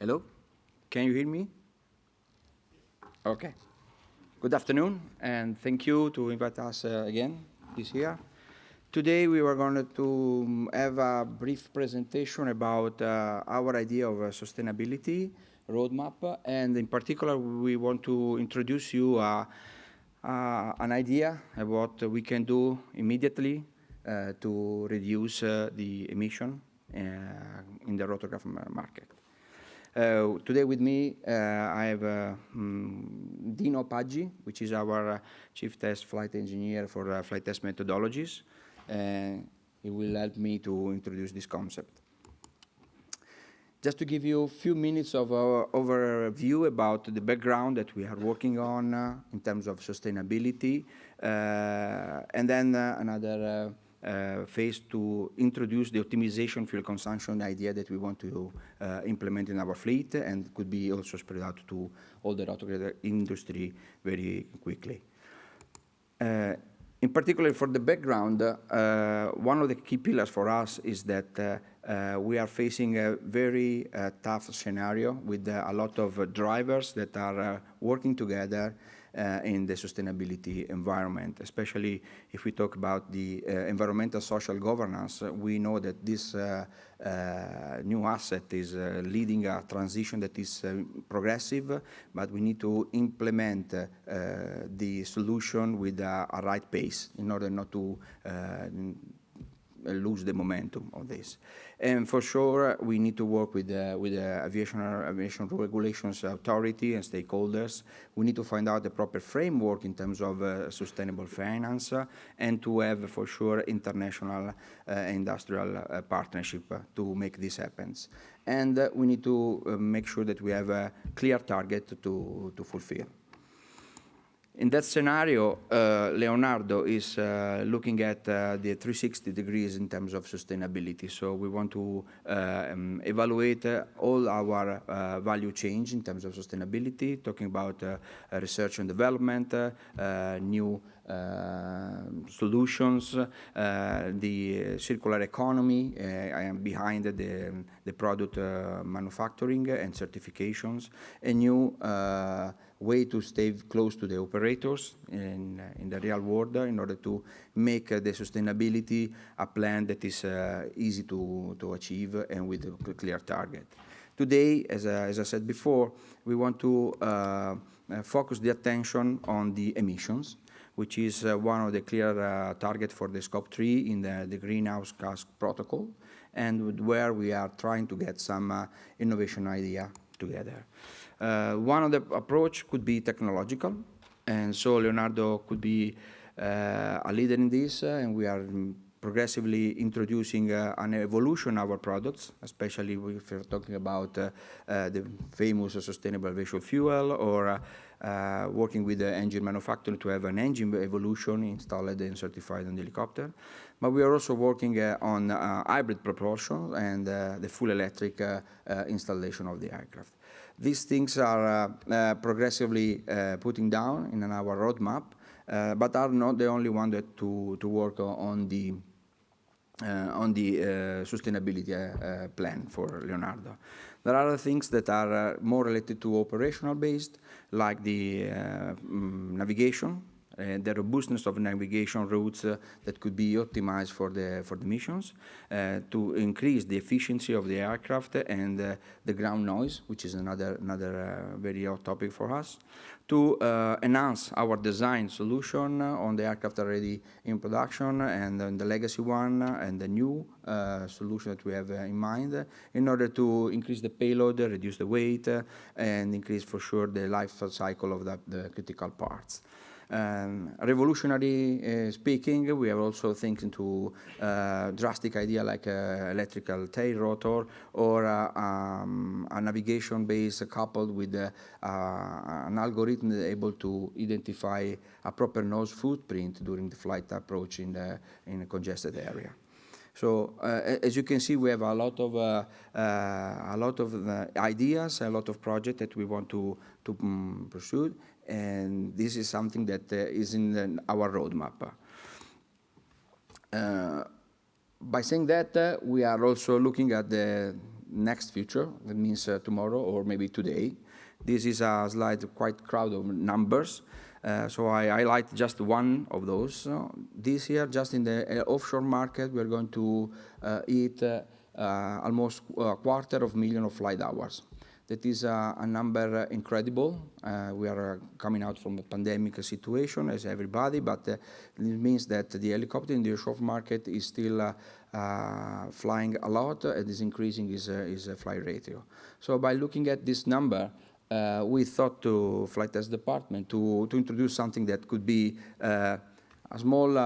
Hello? Can you hear me? Okay. Good afternoon, and thank you to invite us again this year. Today we are going to have a brief presentation about our idea of sustainability roadmap, and in particular we want to introduce you an idea of what we can do immediately to reduce the emission in the Rotorcraft market. Today with me, I have Dino Paggi, which is our Chief Test Flight Engineer for Flight Test Methodologies. He will help me to introduce this concept. Just to give you a few minutes of our overview about the background that we are working on in terms of sustainability, and then another phase to introduce the optimization fuel consumption idea that we want to implement in our fleet and could be also spread out to all the rotorcraft industry very quickly. In particular, for the background, one of the key pillars for us is that we are facing a very tough scenario with a lot of drivers that are working together in the sustainability environment, especially if we talk about the environmental social governance. We know that this new asset is leading a transition that is progressive, but we need to implement the solution with a right pace in order not to lose the momentum of this. And for sure, we need to work with the aviation regulations authority and stakeholders. We need to find out the proper framework in terms of sustainable finance and to have, for sure, international industrial partnership to make this happen. And we need to make sure that we have a clear target to fulfill. In that scenario, Leonardo is looking at the 360 degrees in terms of sustainability. So we want to evaluate all our value chain in terms of sustainability, talking about research and development, new solutions, the circular economy behind the product manufacturing and certifications, a new way to stay close to the operators in the real world in order to make the sustainability a plan that is easy to achieve and with a clear target. Today, as I said before, we want to focus the attention on the emissions, which is one of the clear targets for the Scope 3 in the greenhouse gas protocol, and where we are trying to get some innovation idea together. One of the approach could be technological, and so Leonardo could be a leader in this, and we are progressively introducing an evolution of our products, especially if we're talking about the famous sustainable aviation fuel or working with the engine manufacturer to have an engine evolution installed and certified on the helicopter. But we are also working on hybrid propulsion and the full electric installation of the aircraft. These things are progressively putting down in our roadmap, but are not the only one that to work on the sustainability plan for Leonardo. There are other things that are more related to operational based, like the navigation, the robustness of navigation routes that could be optimized for the missions, to increase the efficiency of the aircraft and the ground noise, which is another very hot topic for us, to enhance our design solution on the aircraft already in production and the legacy one and the new solution that we have in mind in order to increase the payload, reduce the weight, and increase for sure the life cycle of the critical parts. Revolutionary speaking, we are also thinking to drastic idea like electrical tail rotor or a navigation base coupled with an algorithm able to identify a proper nose footprint during the flight approach in a congested area. So as you can see, we have a lot of ideas, a lot of projects that we want to pursue, and this is something that is in our roadmap. By saying that, we are also looking at the next future, that means tomorrow or maybe today. This is a slide quite crowded of numbers, so I highlight just one of those. This year, just in the offshore market, we're going to hit almost 250,000 of flight hours. That is a number incredible. We are coming out from a pandemic situation as everybody, but it means that the helicopter in the offshore market is still flying a lot and is increasing his flight ratio. So by looking at this number, we thought to flight test department to introduce something that could be a small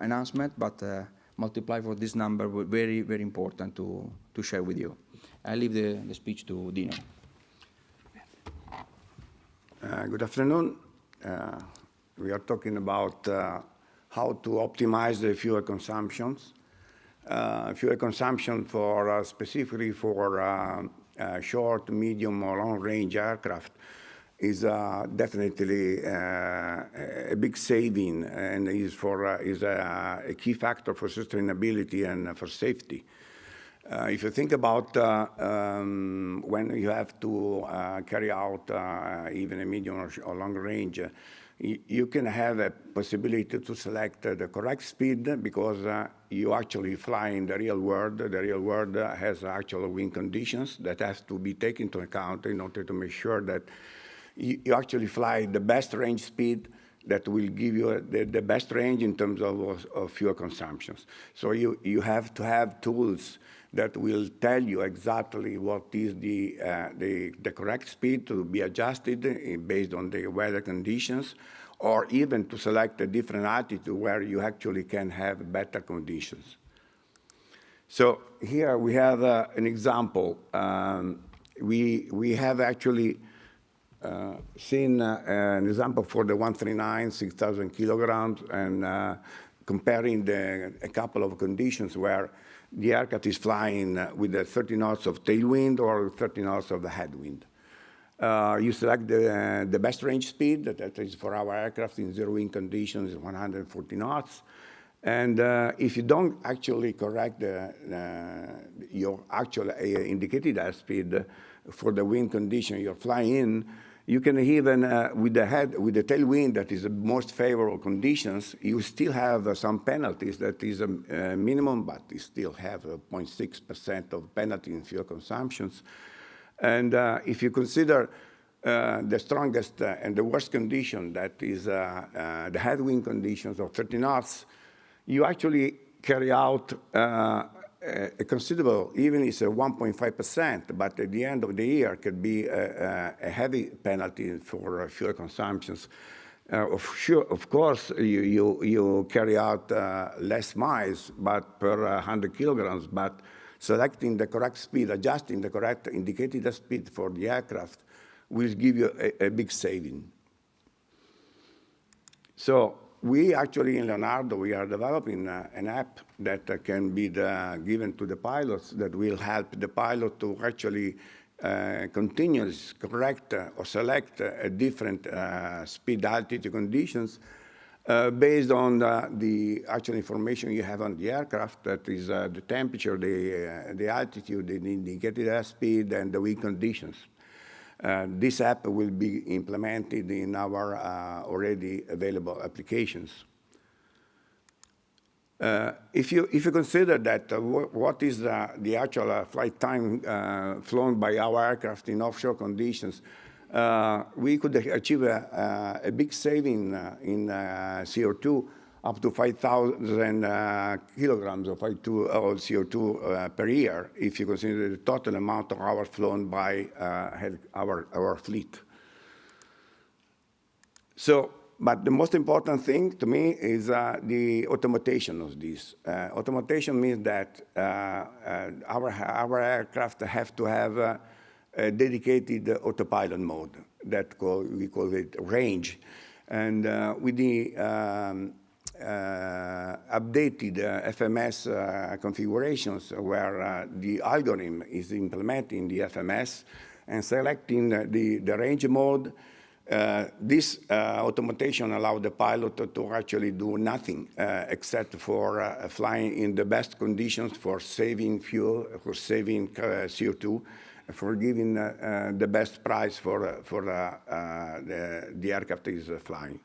enhancement, but multiply for this number, very, very important to share with you. I leave the speech to Dino. Good afternoon. We are talking about how to optimize the fuel consumptions. Fuel consumption for specifically for short, medium, or long-range aircraft is definitely a big saving and is a key factor for sustainability and for safety. If you think about when you have to carry out even a medium or long range, you can have a possibility to select the correct speed because you actually fly in the real world. The real world has actual wind conditions that has to be taken into account in order to make sure that you actually fly the best range speed that will give you the best range in terms of fuel consumptions. So you have to have tools that will tell you exactly what is the correct speed to be adjusted based on the weather conditions, or even to select a different altitude where you actually can have better conditions. So here we have an example. We have actually seen an example for the 139, 6,000 kilograms, and comparing a couple of conditions where the aircraft is flying with 30 knots of tailwind or 30 knots of headwind. You select the best range speed, that is for our aircraft in zero wind conditions is 140 knots. And if you don't actually correct your actual indicated airspeed for the wind condition you're flying in, you can even, with the tailwind that is the most favorable conditions, you still have some penalties that is a minimum, but you still have 0.6% of penalty in fuel consumptions. And if you consider the strongest and the worst condition, that is the headwind conditions of 30 knots, you actually carry out a considerable, even it's a 1.5%, but at the end of the year could be a heavy penalty for fuel consumptions. Of course, you carry out less miles, but per 100 kilograms, but selecting the correct speed, adjusting the correct indicated speed for the aircraft will give you a big saving. So we actually, in Leonardo, we are developing an app that can be given to the pilots that will help the pilot to actually continuously correct or select a different speed altitude conditions based on the actual information you have on the aircraft, that is the temperature, the altitude, the indicated airspeed, and the wind conditions. This app will be implemented in our already available applications. If you consider that what is the actual flight time flown by our aircraft in offshore conditions, we could achieve a big saving in CO2 up to 5,000 kilograms of CO2 per year, if you consider the total amount of hours flown by our fleet. So, but the most important thing to me is the automation of this. Automation means that our aircraft have to have a dedicated autopilot mode that we call it range. And with the updated FMS configurations where the algorithm is implementing the FMS and selecting the range mode, This automation allowed the pilot to actually do nothing except for flying in the best conditions for saving fuel, for saving CO2, for giving the best price for the aircraft is flying.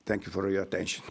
Thank you for your attention.